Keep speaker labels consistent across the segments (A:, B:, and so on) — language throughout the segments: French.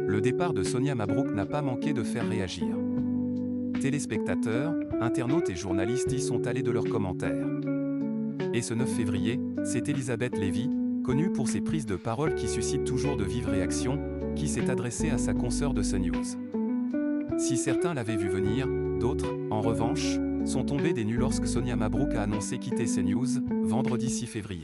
A: Le départ de Sonia Mabrouk n'a pas manqué de faire réagir. Téléspectateurs, internautes et journalistes y sont allés de leurs commentaires. Et ce 9 février, c'est Elisabeth Lévy, connue pour ses prises de parole qui suscitent toujours de vives réactions, qui s'est adressée à sa consoeur de CNews. Si certains l'avaient vu venir, d'autres, en revanche, sont tombés des nues lorsque Sonia Mabrouk a annoncé quitter CNews, vendredi 6 février.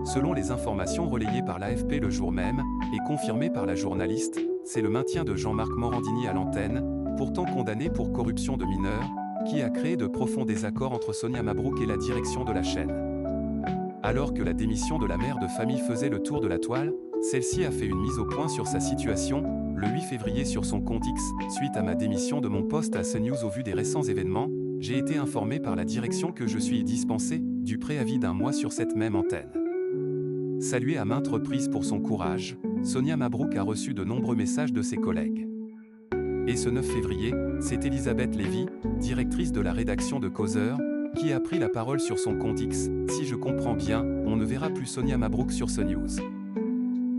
A: Selon les informations relayées par l'AFP le jour même, et confirmées par la journaliste, c'est le maintien de Jean-Marc Morandini à l'antenne, pourtant condamné pour corruption de mineurs, qui a créé de profonds désaccords entre Sonia Mabrouk et la direction de la chaîne. Alors que la démission de la mère de famille faisait le tour de la toile, celle-ci a fait une mise au point sur sa situation, le 8 février sur son compte X. Suite à ma démission de mon poste à CNews au vu des récents événements, j'ai été informé par la direction que je suis dispensé du préavis d'un mois sur cette même antenne. Saluée à maintes reprises pour son courage, Sonia Mabrouk a reçu de nombreux messages de ses collègues. Et ce 9 février, c'est Elisabeth Lévy, directrice de la rédaction de Causeur, qui a pris la parole sur son compte X. Si je comprends bien, on ne verra plus Sonia Mabrouk sur CNews.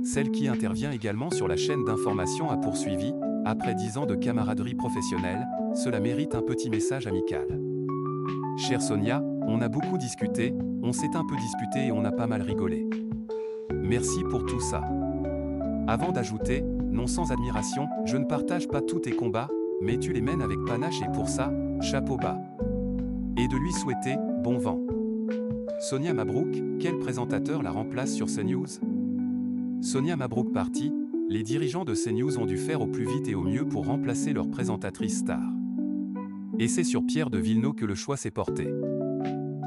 A: Celle qui intervient également sur la chaîne d'information a poursuivi, après 10 ans de camaraderie professionnelle, cela mérite un petit message amical. Chère Sonia, on a beaucoup discuté, on s'est un peu disputé et on a pas mal rigolé. Merci pour tout ça. Avant d'ajouter, non sans admiration, je ne partage pas tous tes combats, mais tu les mènes avec panache et pour ça, chapeau bas. Et de lui souhaiter, bon vent. Sonia Mabrouk, quel présentateur la remplace sur CNews? Sonia Mabrouk partie, les dirigeants de CNews ont dû faire au plus vite et au mieux pour remplacer leur présentatrice star. Et c'est sur Pierre de Villeneuve que le choix s'est porté.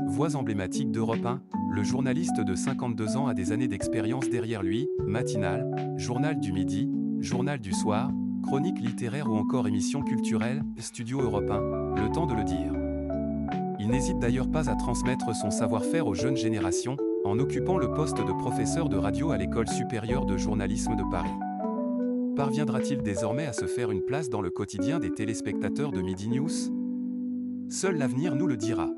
A: Voix emblématique d'Europe 1, le journaliste de 52 ans a des années d'expérience derrière lui, matinale, journal du midi, journal du soir, chronique littéraire ou encore émission culturelle, Studio Europe 1, le temps de le dire. Il n'hésite d'ailleurs pas à transmettre son savoir-faire aux jeunes générations, en occupant le poste de professeur de radio à l'École supérieure de journalisme de Paris. Parviendra-t-il désormais à se faire une place dans le quotidien des téléspectateurs de Midi News? Seul l'avenir nous le dira.